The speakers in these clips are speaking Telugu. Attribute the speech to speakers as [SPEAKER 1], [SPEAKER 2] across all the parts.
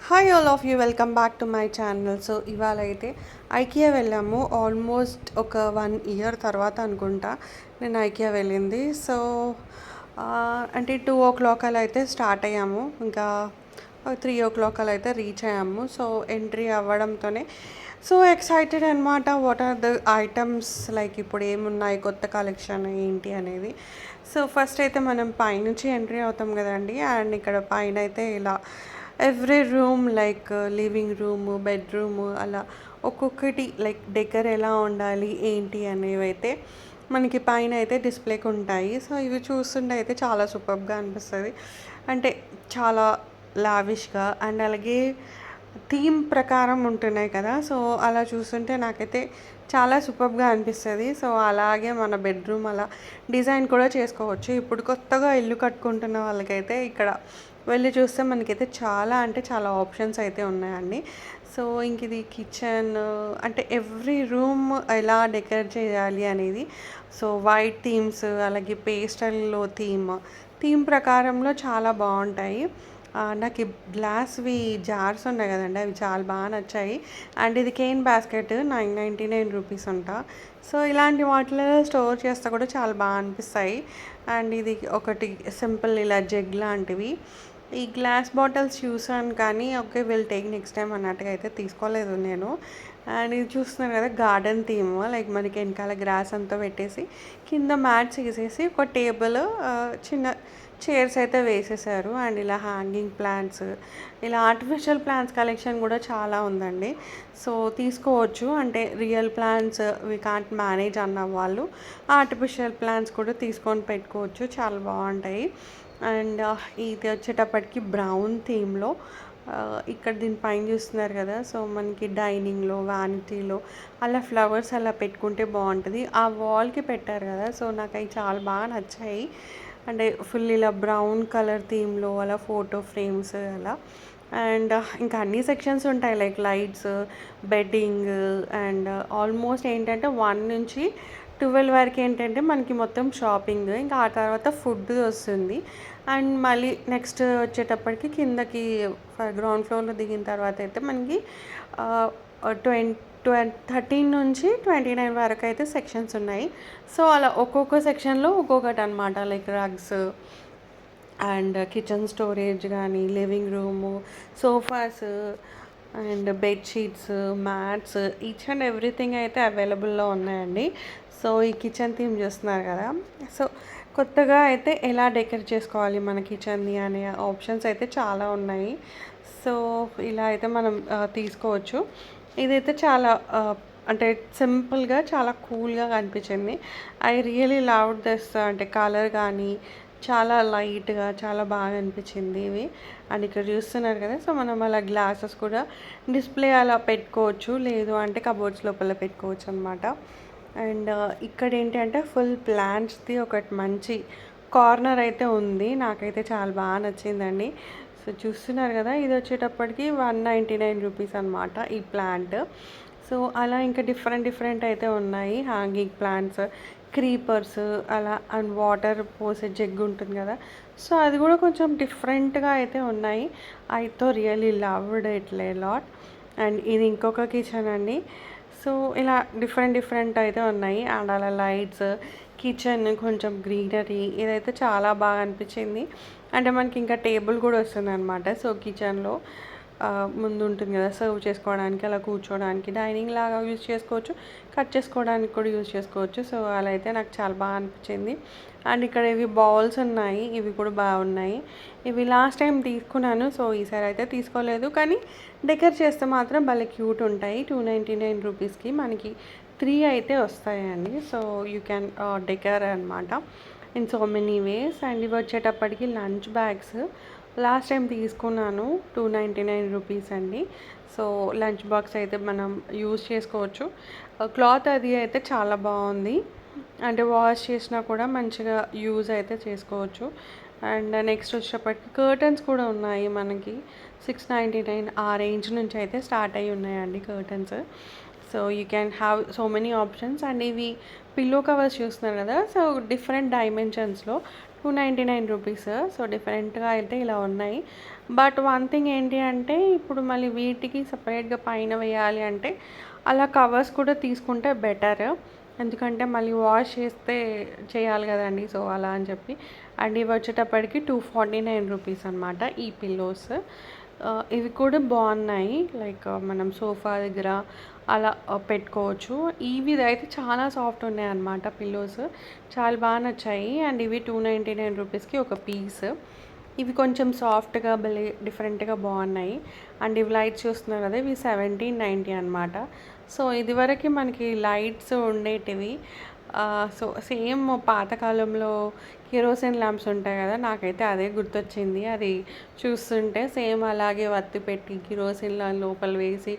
[SPEAKER 1] Hi all of you welcome back to my channel. So ఇవాళ అయితే ఐకియా వెళ్ళాము. ఆల్మోస్ట్ ఒక 1 ఇయర్ తర్వాత అనుకుంటా నేను ఐకియా వెళ్ళింది. సో అంటే 2 o'clock అలా అయితే స్టార్ట్ అయ్యాము. ఇంకా 3 o'clock అలా అయితే రీచ్ అయ్యాము. సో ఎంట్రీ అవ్వడంతోనే సో ఎక్సైటెడ్ అనమాట. What are the items, like ఇప్పుడు ఏమున్నాయి, కొత్త కలెక్షన్ ఏంటి అనేది. సో ఫస్ట్ అయితే మనం పైనుంచి ఎంట్రీ అవుతాం కదండి. అండ్ ఇక్కడ పైన అయితే ఇలా every room, like living room, bedroom, అలా ఒక్కొక్కటి లైక్ డెకర్ ఎలా ఉండాలి ఏంటి అనేవి అయితే మనకి పైన అయితే డిస్ప్లేకి ఉంటాయి. సో ఇవి చూస్తుంటే అయితే చాలా సూపర్గా అనిపిస్తుంది. అంటే చాలా లావిష్గా అండ్ అలాగే థీమ్ ప్రకారం ఉంటున్నాయి కదా. సో అలా చూస్తుంటే నాకైతే చాలా సూపర్గా అనిపిస్తుంది. సో అలాగే మన బెడ్రూమ్ అలా డిజైన్ కూడా చేసుకోవచ్చు. ఇప్పుడు కొత్తగా ఇల్లు కట్టుకుంటున్న వాళ్ళకైతే ఇక్కడ వెళ్ళి చూస్తే మనకైతే చాలా అంటే చాలా ఆప్షన్స్ అయితే ఉన్నాయండి. సో ఇంక ఇది కిచెన్, అంటే ఎవ్రీ రూమ్ ఎలా డెకరేట్ చేయాలి అనేది. సో వైట్ థీమ్స్, అలాగే పేస్టల్లో థీమ్ ప్రకారంలో చాలా బాగుంటాయి. నాకు ఈ గ్లాస్వి జార్స్ ఉన్నాయి కదండి, అవి చాలా బాగా నచ్చాయి. అండ్ ఇది కేన్ బాస్కెట్ 999 రూపీస్ అంట. సో ఇలాంటి వాటిలో స్టోర్ చేస్తే కూడా చాలా బాగా అనిపిస్తాయి. అండ్ ఇది ఒకటి సింపుల్ ఇలా జగ్ లాంటివి. ఈ గ్లాస్ బాటిల్స్ చూసాను కానీ okay will take next time అన్నట్టుగా అయితే తీసుకోలేదు నేను. అండ్ ఇది చూస్తున్నారు కదా, గార్డెన్ థీమ్, లైక్ మనకి వెనకాల గ్రాస్ అంతా పెట్టేసి కింద మ్యాట్స్ వేసేసి ఒక టేబుల్, చిన్న చైర్స్ అయితే వేసేసారు. అండ్ ఇలా హ్యాంగింగ్ ప్లాంట్స్, ఇలా ఆర్టిఫిషియల్ ప్లాంట్స్ కలెక్షన్ కూడా చాలా ఉందండి. సో తీసుకోవచ్చు. అంటే real plants we can't manage అన్న వాళ్ళు ఆర్టిఫిషియల్ ప్లాంట్స్ కూడా తీసుకొని పెట్టుకోవచ్చు, చాలా బాగుంటాయి. అండ్ ఇది వచ్చేటప్పటికి బ్రౌన్ థీమ్లో, ఇక్కడ దీనిపైన చూస్తున్నారు కదా. సో మనకి డైనింగ్లో, వ్యానిటీలో అలా ఫ్లవర్స్ అలా పెట్టుకుంటే బాగుంటుంది. ఆ వాల్కి పెట్టారు కదా. సో నాకు అవి చాలా బాగా నచ్చాయి. అంటే ఫుల్ ఇలా బ్రౌన్ కలర్ థీమ్లో అలా ఫోటో ఫ్రేమ్స్ అలా. అండ్ ఇంకా అన్ని సెక్షన్స్ ఉంటాయి, like lights, bedding, and almost ఏంటంటే 1 నుంచి 12 వరకు ఏంటంటే మనకి మొత్తం షాపింగ్. ఇంకా ఆ తర్వాత ఫుడ్ వస్తుంది. అండ్ మళ్ళీ నెక్స్ట్ వచ్చేటప్పటికి కిందకి గ్రౌండ్ ఫ్లోర్లో దిగిన తర్వాత అయితే మనకి 13 నుంచి 29 వరకు అయితే సెక్షన్స్ ఉన్నాయి. సో అలా ఒక్కొక్క సెక్షన్లో ఒక్కొక్కటి అనమాట, like rugs and kitchen storage కానీ, living room, sofas and bedsheets, mats, each and everything అయితే అవైలబుల్లో ఉన్నాయండి. సో ఈ కిచెన్ థీమ్ చూస్తున్నారు కదా. సో కొత్తగా అయితే ఎలా డెకరేట్ చేసుకోవాలి మన కిచెన్ని అనే ఆప్షన్స్ అయితే చాలా ఉన్నాయి. సో ఇలా అయితే మనం తీసుకోవచ్చు. ఇదైతే చాలా అంటే సింపుల్గా చాలా కూల్గా కనిపించింది. I really love this. అంటే కలర్ కానీ చాలా లైట్గా చాలా బాగా అనిపించింది ఇవి. అండ్ ఇక్కడ చూస్తున్నారు కదా. సో మనం అలా గ్లాసెస్ కూడా డిస్ప్లే అలా పెట్టుకోవచ్చు, లేదు అంటే కబోర్డ్స్ లోపల పెట్టుకోవచ్చు అనమాట. అండ్ ఇక్కడ ఏంటంటే ఫుల్ ప్లాంట్స్ది ఒకటి మంచి కార్నర్ అయితే ఉంది. నాకైతే చాలా బాగా నచ్చిందండి. సో చూస్తున్నారు కదా, ఇది వచ్చేటప్పటికి 199 రూపీస్ అనమాట ఈ ప్లాంట్. సో అలా ఇంకా డిఫరెంట్ అయితే ఉన్నాయి. హ్యాంగింగ్ ప్లాంట్స్, క్రీపర్స్ అలా, అండ్ వాటర్ పోసే జగ్ ఉంటుంది కదా. సో అది కూడా కొంచెం డిఫరెంట్గా అయితే ఉన్నాయి. ఐతో really loved it a lot. And ఇది ఇంకొక కిచెన్ అండి. సో ఇలా డిఫరెంట్ అయితే ఉన్నాయి. అండ్ అలా లైట్స్, కిచెన్ కొంచెం గ్రీనరీ, ఇదైతే చాలా బాగా అనిపించింది. అంటే మనకి ఇంకా టేబుల్ కూడా వస్తుంది అనమాట. సో కిచెన్లో ముందు ఉంటుంది కదా, సర్వ్ చేసుకోవడానికి, అలా కూర్చోడానికి, డైనింగ్ లాగా యూజ్ చేసుకోవచ్చు, కట్ చేసుకోవడానికి కూడా యూజ్ చేసుకోవచ్చు. సో అలా అయితే నాకు చాలా బాగా అనిపించింది. అండ్ ఇక్కడ ఇవి బౌల్స్ ఉన్నాయి, ఇవి కూడా బాగున్నాయి. ఇవి లాస్ట్ టైం తీసుకున్నాను, సో ఈసారి అయితే తీసుకోలేదు. కానీ డెకర్ చేస్తే మాత్రం భలే క్యూట్ ఉంటాయి. 299 రూపీస్కి మనకి 3 అయితే వస్తాయండి. సో యూ క్యాన్ డెకర్ అనమాట in so many ways. And ఇవి వచ్చేటప్పటికి లంచ్ బ్యాగ్స్ లాస్ట్ టైం తీసుకున్నాను, 299 రూపీస్ అండి. సో లంచ్ బాక్స్ అయితే మనం యూజ్ చేసుకోవచ్చు. క్లాత్ అది అయితే చాలా బాగుంది. అంటే వాష్ చేసినా కూడా మంచిగా యూజ్ అయితే చేసుకోవచ్చు. అండ్ నెక్స్ట్ వచ్చేటప్పటికి కర్టన్స్ కూడా ఉన్నాయి మనకి 699 ఆ రేంజ్ నుంచి అయితే స్టార్ట్ అయ్యి ఉన్నాయండి curtains. So you can have so many options. And ఇవి పిల్లో కవర్స్ చూస్తున్నారు కదా. సో డిఫరెంట్ డైమెన్షన్స్లో రూ. 299. సో డిఫరెంట్గా అయితే ఇలా ఉన్నాయి. బట్ వన్ థింగ్ ఏంటి అంటే ఇప్పుడు మళ్ళీ వీటికి సపరేట్గా పైన వేయాలి అంటే అలా కవర్స్ కూడా తీసుకుంటే బెటర్. ఎందుకంటే మళ్ళీ వాష్ చేస్తే చేయాలి కదండి. సో అలా అని చెప్పి అండ్ ఇవి వచ్చేటప్పటికి రూ. 249 అనమాట ఈ పిల్లోస్. ఇవి కూడా బాగున్నాయి. లైక్ మనం సోఫా దగ్గర అలా పెట్టుకోవచ్చు. ఇవి అయితే చాలా సాఫ్ట్ ఉన్నాయి అన్నమాట పిల్లోస్. చాలా బాగా నచ్చాయి. అండ్ ఇవి రూ. 299కి ఒక పీస్. ఇవి కొంచెం సాఫ్ట్గా భలే డిఫరెంట్గా బాగున్నాయి. అండ్ ఇవి లైట్స్ చూస్తున్నారు కదా, ఇవి 1790 అనమాట. సో ఇదివరకు మనకి లైట్స్ ఉండేటివి. సో సేమ్ పాతకాలంలో కెరోసిన్ ల్యాంప్స్ ఉంటాయి కదా, నాకైతే అదే గుర్తొచ్చింది. అది చూస్తుంటే సేమ్ అలాగే వత్తి పెట్టి కిరోసిన్ లోపల వేసి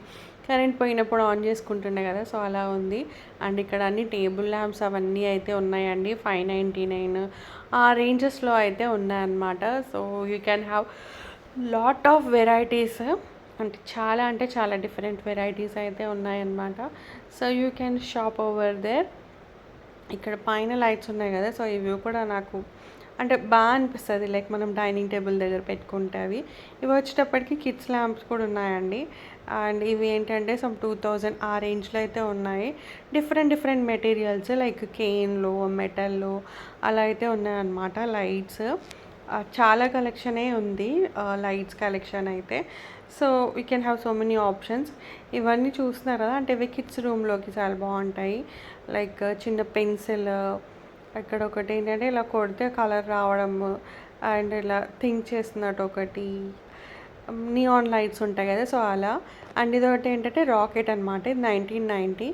[SPEAKER 1] కరెంట్ పోయినప్పుడు ఆన్ చేసుకుంటుండే కదా, సో అలా ఉంది. అండ్ ఇక్కడ అన్ని టేబుల్ ల్యాంప్స్ అవన్నీ అయితే ఉన్నాయండి. 599 ఆ రేంజెస్లో అయితే ఉన్నాయన్నమాట. So you can have lot of varieties. అంటే చాలా డిఫరెంట్ వెరైటీస్ అయితే ఉన్నాయన్నమాట. So you can shop over there. ఇక్కడ పైన లైట్స్ ఉన్నాయి కదా, సో ఇవి కూడా నాకు అంటే బాగా అనిపిస్తుంది. లైక్ మనం డైనింగ్ టేబుల్ దగ్గర పెట్టుకుంటే ఇవి వచ్చేటప్పటికి కిడ్స్ ల్యాంప్స్ కూడా ఉన్నాయండి. అండ్ ఇవి ఏంటంటే సమ్ 2000 ఆ రేంజ్లో అయితే ఉన్నాయి. డిఫరెంట్ మెటీరియల్స్ లైక్ కేన్లో, మెటల్లో అలా అయితే ఉన్నాయన్నమాట లైట్స్. చాలా కలెక్షనే ఉంది లైట్స్ కలెక్షన్ అయితే. So we can have so many options. ఇవన్నీ చూస్తున్నారు కదా, అంటే ఇవి కిడ్స్ రూమ్లోకి చాలా బాగుంటాయి. లైక్ చిన్న పెన్సిల్, ఇక్కడ ఒకటి ఏంటంటే ఇలా కొడితే కలర్ రావడం, అండ్ ఇలా థింక్ చేస్తున్నట్టు ఒకటి నియాన్ లైట్స్ ఉంటాయి కదా, సో అలా. అండ్ ఇది ఒకటి ఏంటంటే రాకెట్ అనమాట. ఇది 1990.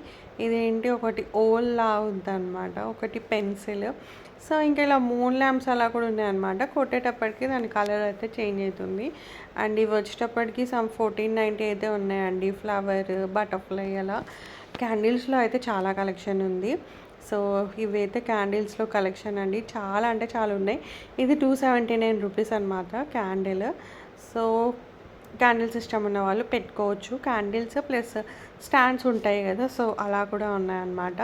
[SPEAKER 1] ఇదేంటి ఒకటి ఓల్లా ఉందన్నమాట, ఒకటి పెన్సిల్. సో ఇంకా ఇలా మూన్ ల్యాంప్స్ అలా కూడా ఉన్నాయన్నమాట. కొట్టేటప్పటికి దాని కలర్ అయితే చేంజ్ అవుతుంది. అండ్ ఇవి వచ్చేటప్పటికి సమ్ 1490 అయితే ఉన్నాయండి. ఫ్లవర్, బటర్ఫ్లై అలా. క్యాండిల్స్లో అయితే చాలా కలెక్షన్ ఉంది. సో ఇవైతే క్యాండిల్స్లో కలెక్షన్ అండి. చాలా అంటే చాలా ఉన్నాయి. ఇది 279 రూపీస్ అనమాట క్యాండిల్. సో క్యాండిల్ సిస్టమ్ ఉన్న వాళ్ళు పెట్టుకోవచ్చు. క్యాండిల్స్ ప్లస్ స్టాండ్స్ ఉంటాయి కదా, సో అలా కూడా ఉన్నాయన్నమాట.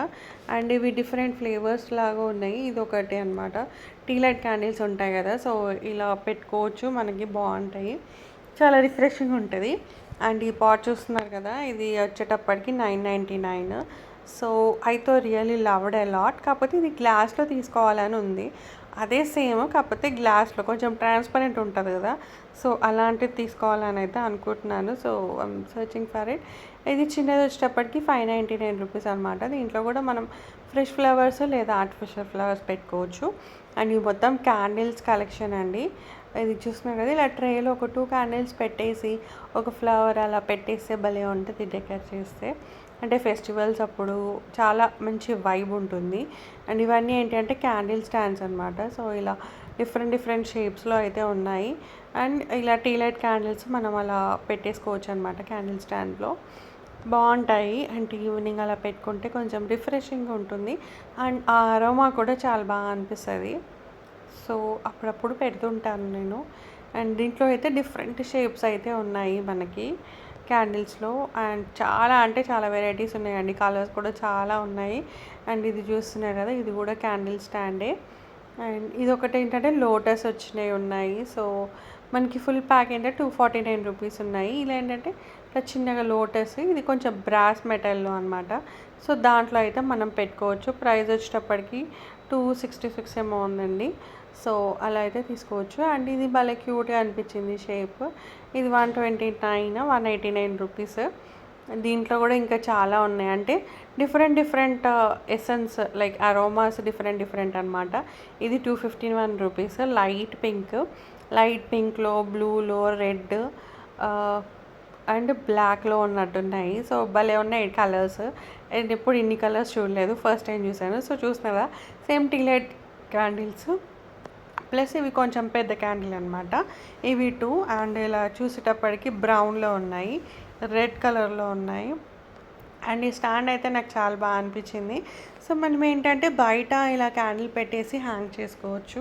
[SPEAKER 1] అండ్ ఇవి డిఫరెంట్ ఫ్లేవర్స్ లాగా ఉన్నాయి. ఇది ఒకటి అనమాట. టీ లైట్ క్యాండిల్స్ ఉంటాయి కదా, సో ఇలా పెట్టుకోవచ్చు, మనకి బాగుంటాయి, చాలా రిఫ్రెషింగ్ ఉంటుంది. అండ్ ఈ పాట్ చూస్తున్నారు కదా, ఇది వచ్చేటప్పటికి 999. సో ఐతో రియలీ లవ్డ్ ఎ లాట్. కాకపోతే ఇది గ్లాస్లో తీసుకోవాలని ఉంది. అదే సేమ్, కాకపోతే గ్లాస్లో కొంచెం ట్రాన్స్పరెంట్ ఉంటుంది కదా, సో అలాంటిది తీసుకోవాలని అయితే అనుకుంటున్నాను. So I'm searching for it. ఇది చిన్నది వచ్చేటప్పటికి 599 రూపీస్ అనమాట. దీంట్లో కూడా మనం ఫ్రెష్ ఫ్లవర్స్ లేదా ఆర్టిఫిషియల్ ఫ్లవర్స్ పెట్టుకోవచ్చు. అండ్ ఇవి మొత్తం క్యాండిల్స్ కలెక్షన్ అండి. ఇది చూస్తున్నారు కదా, ఇలా ట్రేలో ఒక 2 క్యాండిల్స్ పెట్టేసి ఒక ఫ్లవర్ అలా పెట్టేస్తే భలే ఉంటుంది డెకరేట్ చేస్తే. అంటే ఫెస్టివల్స్ అప్పుడు చాలా మంచి వైబ్ ఉంటుంది. అండ్ ఇవన్నీ ఏంటంటే క్యాండిల్ స్టాండ్స్ అనమాట. సో ఇలా డిఫరెంట్ షేప్స్లో అయితే ఉన్నాయి. అండ్ ఇలా టీ లైట్ క్యాండిల్స్ మనం అలా పెట్టేసుకోవచ్చు అనమాట క్యాండిల్ స్టాండ్లో. బాగుంటాయి. అంటే ఈవినింగ్ అలా పెట్టుకుంటే కొంచెం రిఫ్రెషింగ్గా ఉంటుంది. అండ్ ఆ అరోమా కూడా చాలా బాగా అనిపిస్తుంది. సో అప్పుడప్పుడు పెడుతుంటాను నేను. అండ్ దీంట్లో అయితే డిఫరెంట్ షేప్స్ అయితే ఉన్నాయి మనకి క్యాండిల్స్లో. అండ్ చాలా అంటే చాలా వెరైటీస్ ఉన్నాయండి. కలర్స్ కూడా చాలా ఉన్నాయి. అండ్ ఇది చూస్తున్నారు కదా, ఇది కూడా క్యాండిల్ స్టాండే. అండ్ ఇది ఒకటి ఏంటంటే లోటస్ వచ్చినాయి ఉన్నాయి. సో మనకి ఫుల్ ప్యాక్ ఏంటంటే 249 రూపీస్ ఉన్నాయి. ఇలా ఏంటంటే ఇట్లా చిన్నగా లోటస్, ఇది కొంచెం బ్రాస్ మెటల్లో అనమాట. సో దాంట్లో అయితే మనం పెట్టుకోవచ్చు. ప్రైస్ వచ్చేటప్పటికి 266 ఏమో ఉందండి. సో అలా అయితే తీసుకోవచ్చు. అండ్ ఇది భలే క్యూట్గా అనిపించింది షేప్. ఇది 189 రూపీస్. దీంట్లో కూడా ఇంకా చాలా ఉన్నాయి. అంటే different essence like aromas different అనమాట. ఇది 251 రూపీస్. లైట్ పింక్లో, బ్లూలో, రెడ్ అండ్ బ్లాక్లో ఉన్నట్టున్నాయి. సో భలే ఉన్నాయి కలర్స్. అండ్ ఎప్పుడు ఇన్ని కలర్స్ చూడలేదు, ఫస్ట్ టైం చూసాను. సో చూస్తున్నారా, same tea light candles plus ఇవి కొంచెం పెద్ద క్యాండిల్ అనమాట. ఇవి 2. అండ్ ఇలా చూసేటప్పటికి బ్రౌన్లో ఉన్నాయి, రెడ్ కలర్లో ఉన్నాయి. అండ్ ఈ స్టాండ్ అయితే నాకు చాలా బాగా అనిపించింది. సో మనం ఏంటంటే బయట ఇలా క్యాండిల్ పెట్టేసి హ్యాంగ్ చేసుకోవచ్చు.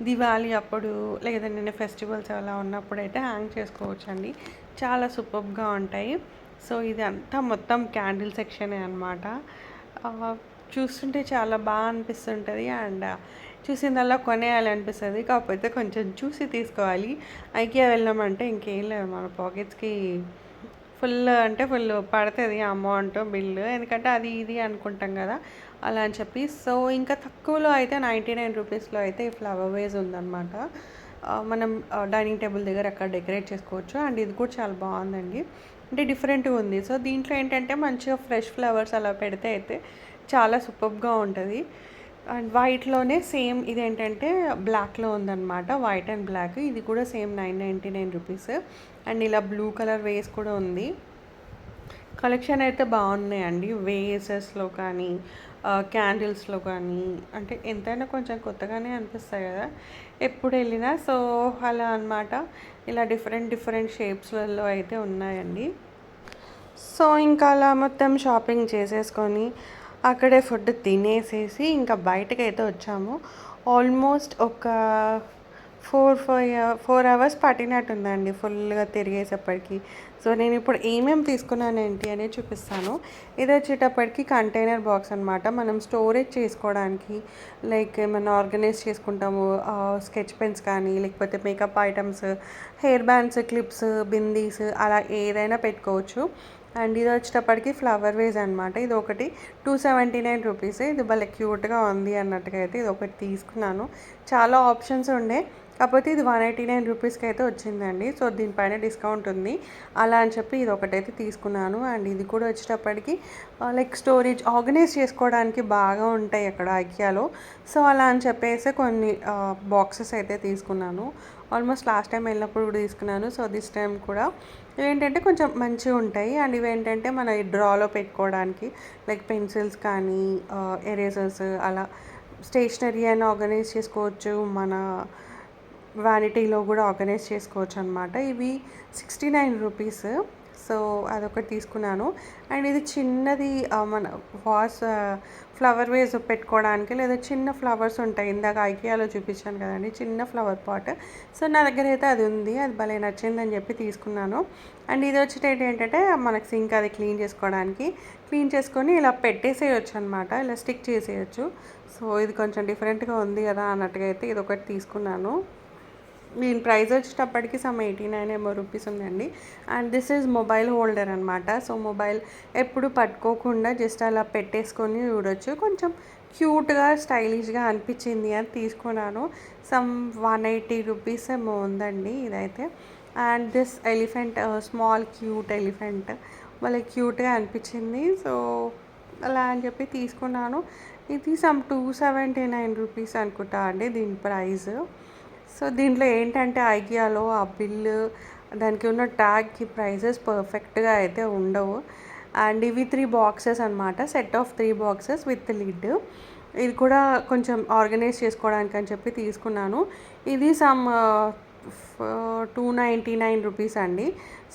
[SPEAKER 1] దివాళీ అప్పుడు లేదంటే ఫెస్టివల్స్ అలా ఉన్నప్పుడు అయితే హ్యాంగ్ చేసుకోవచ్చు అండి. చాలా సూపర్గా ఉంటాయి. సో ఇది అంతా మొత్తం క్యాండిల్ సెక్షనే అనమాట. చూస్తుంటే చాలా బాగా అనిపిస్తుంటుంది. అండ్ చూసిందల్లా కొనేయాలి అనిపిస్తది. కాకపోతే కొంచెం చూసి తీసుకోవాలి. ఐకియా వెళ్ళామంటే ఇంకేం లేదు, మన పాకెట్స్‌కి ఫుల్ అంటే ఫుల్ పడతది అమౌంట్ బిల్లు. ఎందుకంటే అది ఇది అనుకుంటాం గదా! అలా అని చెప్పి. సో, ఇంకా తక్కువలో అయితే రూ. 99 అయితే ఈ ఫ్లవర్ వేస్ ఉందనమాట. మనం డైనింగ్ టేబుల్ దగ్గర అక్కడ డెకరేట్ చేసుకోవచ్చు. అండ్ ఇది కూడా చాలా బావుందండి. అంటే డిఫరెంట్‌గా ఉంది. సో, దీంట్లో ఏంటంటే మంచిగా ఫ్రెష్ ఫ్లవర్స్ అలా పెడితే అయితే చాలా సూపర్బ్‌గా ఉంటది. అండ్ వైట్‌లోనే సేమ్ ఇదేంటంటే బ్లాక్‌లో ఉందనమాట. White and black. ఇది కూడా సేమ్ రూ. 999. అండ్ ఇలా బ్లూ కలర్ వేస్ కూడా ఉంది. కలెక్షన్ అయితే బాగున్నాయండి. వేసెస్‌లో కానీ, క్యాండిల్స్‌లో కానీ, అంటే ఎంతైనా కొంచెం కొత్తగానే అనిపిస్తాయి కదా ఎప్పుడు వెళ్ళినా. సో, అలా అనమాట. ఇలా డిఫరెంట్ డిఫరెంట్ షేప్స్‌లలో అయితే ఉన్నాయండి. సో, ఇంకా అలా మొత్తం షాపింగ్ చేసేసుకొని, అక్కడే ఫుడ్ తినేసేసి ఇంకా బయటకైతే వచ్చాము. ఆల్మోస్ట్ ఒక 4 అవర్స్ పట్టినట్టుందండి ఫుల్‌గా తిరిగేసేప్పటికి. సో, నేనిప్పుడు ఏమేమి తీసుకున్నానేంటి అనేది చూపిస్తాను. ఇదొచ్చేటప్పటికి కంటైనర్ బాక్స్ అనమాట. మనం స్టోరేజ్ చేసుకోవడానికి, లైక్ ఏమన్నా ఆర్గనైజ్ చేసుకుంటాము. స్కెచ్ పెన్స్ కానీ, లేకపోతే makeup items, hair bands, clips, bindis అలా ఏదైనా పెట్టుకోవచ్చు. అండ్ ఇది వచ్చేటప్పటికి ఫ్లవర్ వేజ్ అనమాట. ఇది ఒకటి రూ. 279. ఇది భలే క్యూట్‌గా ఉంది అన్నట్టుగా అయితే ఇది ఒకటి తీసుకున్నాను. చాలా ఆప్షన్స్ ఉండే, కాకపోతే ఇది రూ. 189 అయితే వచ్చిందండి. సో, దీనిపైన డిస్కౌంట్ ఉంది. అలా అని చెప్పి ఇది ఒకటైతే తీసుకున్నాను. అండ్ ఇది కూడా వచ్చేటప్పటికి లైక్ స్టోరేజ్ ఆర్గనైజ్ చేసుకోవడానికి బాగా ఉంటాయి అక్కడ ఐకియాలో. సో, అలా అని చెప్పేసి కొన్ని బాక్సెస్ అయితే తీసుకున్నాను. ఆల్మోస్ట్ లాస్ట్ టైం వెళ్ళినప్పుడు కూడా తీసుకున్నాను. సో, దిస్ టైం కూడా ఇవేంటంటే కొంచెం మంచిగా ఉంటాయి. అండ్ ఇవేంటంటే మన ఈ డ్రాలో పెట్టుకోవడానికి, లైక్ పెన్సిల్స్ కానీ, ఎరేజర్స్ అలా స్టేషనరీ అయినా ఆర్గనైజ్ చేసుకోవచ్చు. మన వ్యానిటీలో కూడా ఆర్గనైజ్ చేసుకోవచ్చు అనమాట. ఇవి రూ. 69. సో, అదొకటి తీసుకున్నాను. అండ్ ఇది చిన్నది మన ఫ్లవర్ వేస్ పెట్టుకోవడానికి, లేదా చిన్న ఫ్లవర్స్ ఉంటాయి. ఇందాక ఐకియాలో చూపించాను కదండి చిన్న ఫ్లవర్ పాట్. సో, నా దగ్గర అయితే అది ఉంది. అది భలే నచ్చిందని చెప్పి తీసుకున్నాను. అండ్ ఇది వచ్చేటట్టు ఏంటంటే మనకి సింక్ అది క్లీన్ చేసుకొని ఇలా పెట్టేసేయచ్చు అనమాట. ఇలా స్టిక్ చేసేయచ్చు. సో, ఇది కొంచెం డిఫరెంట్గా ఉంది కదా అన్నట్టుగా అయితే ఇది ఒకటి తీసుకున్నాను. దీని ప్రైస్ వచ్చేటప్పటికి సమ్ 89 ఏమో రూపీస్ ఉందండి. And this is mobile holder అనమాట. సో, మొబైల్ ఎప్పుడు పట్టుకోకుండా జస్ట్ అలా పెట్టేసుకొని చూడొచ్చు. కొంచెం క్యూట్‌గా స్టైలిష్‌గా అనిపించింది అని తీసుకున్నాను. సమ్ 180 రూపీస్ ఏమో ఉందండి ఇదైతే. And this elephant, small cute elephant భలే క్యూట్‌గా అనిపించింది. సో, అలా అని చెప్పి తీసుకున్నాను. ఇది సమ్ 279 రూపీస్ అనుకుంటా అండి దీని ప్రైస్. సో, దీంట్లో ఏంటంటే ఐకియాలో ఆ బిల్లు, దానికి ఉన్న ట్యాగ్‌కి ప్రైజెస్ పర్ఫెక్ట్‌గా అయితే ఉండవు. అండ్ ఇవి 3 బాక్సెస్ అనమాట. Set of 3 boxes with lid. ఇది కూడా కొంచెం ఆర్గనైజ్ చేసుకోవడానికి అని చెప్పి తీసుకున్నాను. ఇది సమ్ 299 రూపీస్ అండి.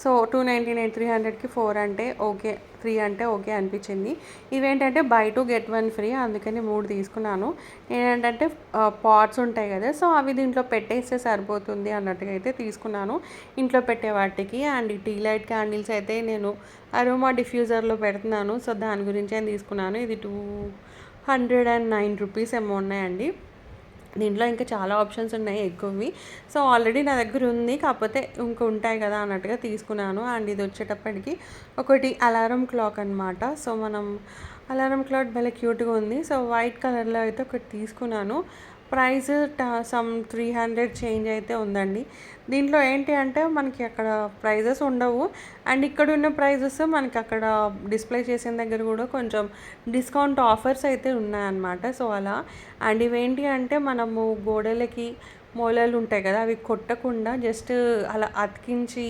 [SPEAKER 1] సో, 299, 300కి 4 అంటే ఓకే, 3 అంటే ఓకే అనిపించింది. ఇవేంటంటే బై 2 గెట్ 1 ఫ్రీ, అందుకని 3 తీసుకున్నాను. ఏంటంటే పాట్స్ ఉంటాయి కదా, సో అవి దీంట్లో పెట్టేస్తే సరిపోతుంది అన్నట్టుగా అయితే తీసుకున్నాను ఇంట్లో పెట్టే వాటికి. అండ్ ఈ టీ లైట్ క్యాండిల్స్ అయితే నేను అరోమా డిఫ్యూజర్లో పెడుతున్నాను. సో, దాని గురించే తీసుకున్నాను. ఇది 209 రూపీస్ ఏమో ఉన్నాయండి. దీంట్లో ఇంకా చాలా ఆప్షన్స్ ఉన్నాయి ఎక్కువవి. సో, ఆల్రెడీ నా దగ్గర ఉంది, కాకపోతే ఇంక ఉంటాయి కదా అన్నట్టుగా తీసుకున్నాను. అండ్ ఇది వచ్చేటప్పటికి ఒకటి అలారం క్లాక్ అనమాట. సో, మనం అలారం క్లాక్ భలే క్యూట్‌గా ఉంది. సో, వైట్ కలర్లో అయితే ఒకటి తీసుకున్నాను. ప్రైస్ సమ్ 300 చేంజ్ అయితే ఉందండి. దీంట్లో ఏంటి అంటే మనకి అక్కడ ప్రైజెస్ ఉండవు. అండ్ ఇక్కడున్న ప్రైజెస్ మనకి అక్కడ డిస్ప్లే చేసిన దగ్గర కూడా కొంచెం డిస్కౌంట్ ఆఫర్స్ అయితే ఉన్నాయన్నమాట. సో, అలా. అండ్ ఇవేంటి అంటే మనము గోడలకి మూలలు ఉంటాయి కదా, అవి కొట్టకుండా జస్ట్ అలా అతికించి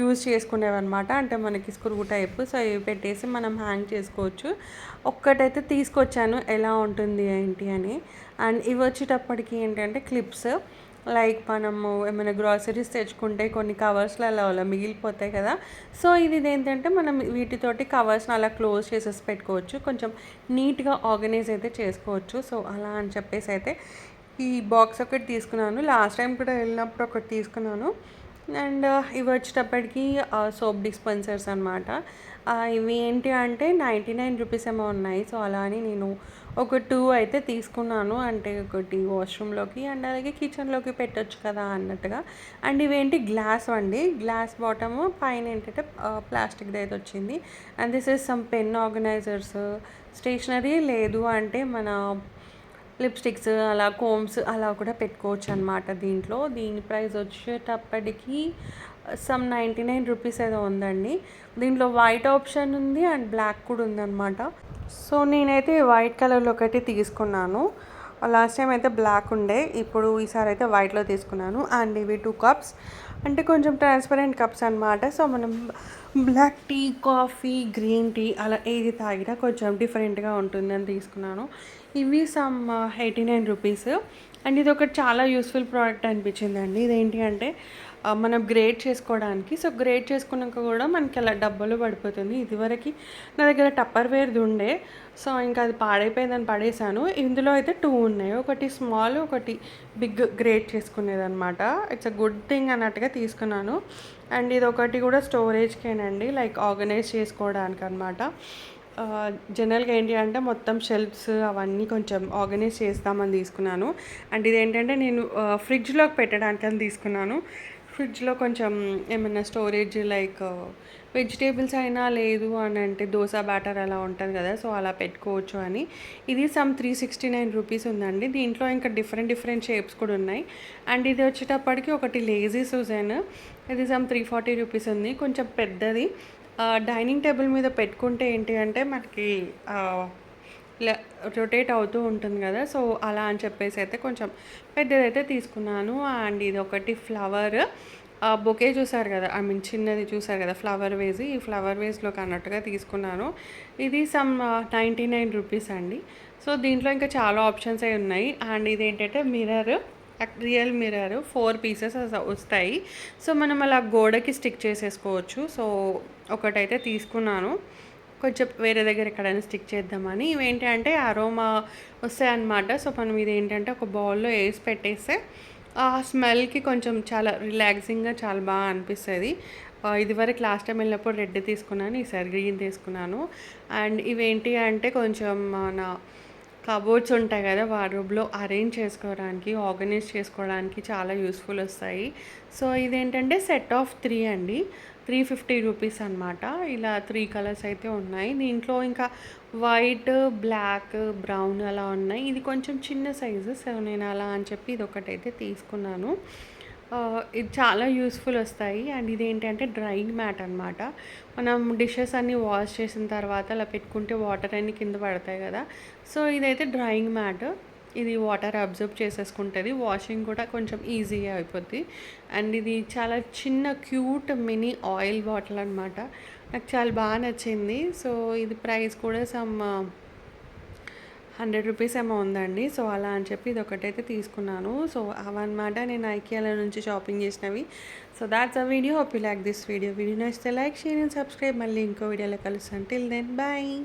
[SPEAKER 1] యూజ్ చేసుకునేవన్నమాట. అంటే మనకి స్క్రూ టైప్. సో, ఇవి పెట్టేసి మనం హ్యాంగ్ చేసుకోవచ్చు. ఒక్కటైతే తీసుకొచ్చాను ఎలా ఉంటుంది ఏంటి అని. అండ్ ఇవి వచ్చేటప్పటికి ఏంటంటే క్లిప్స్, లైక్ మనము ఏమైనా గ్రాసరీస్ తెచ్చుకుంటే కొన్ని కవర్స్లో అలా మిగిలిపోతాయి కదా. సో, ఇది ఏంటంటే మనం వీటితోటి కవర్స్ని అలా క్లోజ్ చేసేసి పెట్టుకోవచ్చు. కొంచెం నీట్గా ఆర్గనైజ్ అయితే చేసుకోవచ్చు. సో, అలా అని చెప్పేసి అయితే ఈ బాక్స్ ఒకటి తీసుకున్నాను. లాస్ట్ టైం కూడా వెళ్ళినప్పుడు ఒకటి తీసుకున్నాను. అండ్ ఇవి వచ్చేటప్పటికి సోప్ డిస్పెన్సర్స్ అనమాట. ఇవి ఏంటి అంటే 99 రూపీస్ ఏమో ఉన్నాయి. సో అలా అని నేను ఒక 2 అయితే తీసుకున్నాను. అంటే ఒకటి వాష్రూమ్లోకి అండ్ అలాగే కిచెన్లోకి పెట్టొచ్చు కదా అన్నట్టుగా. అండ్ ఇవేంటి గ్లాస్ అండి, గ్లాస్ బాటము, పైన ఏంటంటే ప్లాస్టిక్ది అయితే వచ్చింది. And this is some pen organisers, stationery లేదు అంటే మన లిప్స్టిక్స్ అలా కోమ్స్ అలా కూడా పెట్టుకోవచ్చు అనమాట. దీని ప్రైస్ వచ్చేటప్పటికి సమ్ 99 రూపీస్ ఏదో ఉందండి. దీంట్లో వైట్ ఆప్షన్ ఉంది అండ్ బ్లాక్ కూడా ఉందన్నమాట. సో నేనైతే వైట్ కలర్లో ఒకటి తీసుకున్నాను. లాస్ట్ టైం అయితే బ్లాక్ ఉండే, ఇప్పుడు ఈసారి అయితే వైట్లో తీసుకున్నాను. అండ్ ఇవి 2 కప్స్, అంటే కొంచెం ట్రాన్స్పరెంట్ కప్స్ అనమాట. సో మనం black tea, coffee, green tea అలా ఏది తాగినా కొంచెం డిఫరెంట్గా ఉంటుందని తీసుకున్నాను. ఇవి సమ్ 89 రూపీస్. అండ్ ఇది ఒకటి చాలా యూస్ఫుల్ ప్రోడక్ట్ అనిపించిందండి. ఇదేంటి అంటే మనం గ్రేట్ చేసుకోవడానికి. సో గ్రేట్ చేసుకున్నాక కూడా మనకి అలా డబ్బాలో పడిపోతుంది. ఇదివరకు నా దగ్గర టప్పర్ వేర్ది ఉండే, సో ఇంకా అది పాడైపోయిందని పడేసాను. ఇందులో అయితే 2 ఉన్నాయి, ఒకటి స్మాల్, ఒకటి బిగ్ గ్రేట్ చేసుకునేదన్నమాట. ఇట్స్ అ గుడ్ థింగ్ అన్నట్టుగా తీసుకున్నాను. అండ్ ఇది ఒకటి కూడా స్టోరేజ్కేనండి, లైక్ ఆర్గనైజ్ చేసుకోవడానికి అనమాట. జనరల్గా ఏంటి అంటే మొత్తం షెల్ఫ్స్ అవన్నీ కొంచెం ఆర్గనైజ్ చేస్తామని తీసుకున్నాను. అండ్ ఇదేంటంటే నేను ఫ్రిడ్జ్లోకి పెట్టడానికని తీసుకున్నాను. ఫ్రిడ్జ్లో కొంచెం ఏమైనా స్టోరేజ్ లైక్ వెజిటేబుల్స్ అయినా లేదు అని అంటే దోశ బ్యాటర్ అలా ఉంటుంది కదా, సో అలా పెట్టుకోవచ్చు అని. ఇది సమ్ 369 రూపీస్ ఉందండి. దీంట్లో ఇంకా డిఫరెంట్ షేప్స్ కూడా ఉన్నాయి. అండ్ ఇది వచ్చేటప్పటికి ఒకటి లేజీ సూజన్, ఇది సమ్ 340 రూపీస్ ఉంది, కొంచెం పెద్దది. డైనింగ్ టేబుల్ మీద పెట్టుకుంటే ఏంటి అంటే మనకి ఇలా రొటేట్ అవుతూ ఉంటుంది కదా, సో అలా అని చెప్పేసి అయితే కొంచెం పెద్దదైతే తీసుకున్నాను. అండ్ ఇది ఒకటి ఫ్లవర్ బొకే చూసారు కదా, ఐ మీన్ చిన్నది చూసారు కదా ఫ్లవర్ వేజ్, ఈ ఫ్లవర్ వేజ్లోకి అన్నట్టుగా తీసుకున్నాను. ఇది సమ్ 99 రూపీస్ అండి. సో దీంట్లో ఇంకా చాలా ఆప్షన్స్ అయి ఉన్నాయి. అండ్ ఇది ఏంటంటే మిర్రర్, రియల్ మిర్రర్ 4 పీసెస్ వస్తాయి. సో మనం అలా గోడకి స్టిక్ చేసేసుకోవచ్చు. సో ఒకటైతే తీసుకున్నాను, కొంచెం వేరే దగ్గర ఎక్కడైనా స్టిక్ చేద్దామని. ఇవేంటి అంటే అరోమా వస్తాయన్నమాట. సో మనం ఇది ఏంటంటే ఒక బౌల్లో వేసి పెట్టేస్తే ఆ స్మెల్కి కొంచెం చాలా రిలాక్సింగ్గా చాలా బాగా అనిపిస్తుంది. ఇదివరకు లాస్ట్ టైం వెళ్ళినప్పుడు రెడ్ తీసుకున్నాను, ఈసారి గ్రీన్ తీసుకున్నాను. అండ్ ఇవేంటి అంటే కొంచెం మన కబోర్డ్స్ ఉంటాయి కదా, వార్డ్రోబ్లో అరేంజ్ చేసుకోవడానికి, ఆర్గనైజ్ చేసుకోవడానికి చాలా యూస్ఫుల్ వస్తాయి. సో ఇదేంటంటే సెట్ ఆఫ్ 3 అండి, 350 రూపీస్ అనమాట. ఇలా 3 కలర్స్ అయితే ఉన్నాయి. దీంట్లో ఇంకా వైట్, బ్లాక్, బ్రౌన్ అలా ఉన్నాయి. ఇది కొంచెం చిన్న సైజు, సో నేను అలా అని చెప్పి ఇది ఒకటైతే తీసుకున్నాను. ఇది చాలా యూస్ఫుల్ వస్తాయి. అండ్ ఇదేంటంటే డ్రైయింగ్ మ్యాట్ అనమాట. మనం డిషెస్ అన్నీ వాష్ చేసిన తర్వాత అలా పెట్టుకుంటే వాటర్ అన్నీ కింద పడతాయి కదా, సో ఇదైతే డ్రాయింగ్ మ్యాట్. ఇది వాటర్ అబ్జర్వ్ చేసేసుకుంటుంది, వాషింగ్ కూడా కొంచెం ఈజీగా అయిపోద్ది. అండ్ ఇది చాలా చిన్న క్యూట్ మినీ ఆయిల్ బాటిల్ అనమాట. నాకు చాలా బాగా నచ్చింది. సో ఇది ప్రైస్ కూడా సమ్ 100 రూపీస్ ఏమో ఉందండి. సో అలా అని చెప్పి ఇది ఒకటైతే తీసుకున్నాను. సో అవన్నమాట నేను ఐకియాలో నుంచి షాపింగ్ చేసినవి. So that's a video. Hope you like this video నచ్చితే లైక్, షేర్ అండ్ సబ్స్క్రైబ్. మళ్ళీ ఇంకో వీడియోలో కలుస్తాను. Till then bye.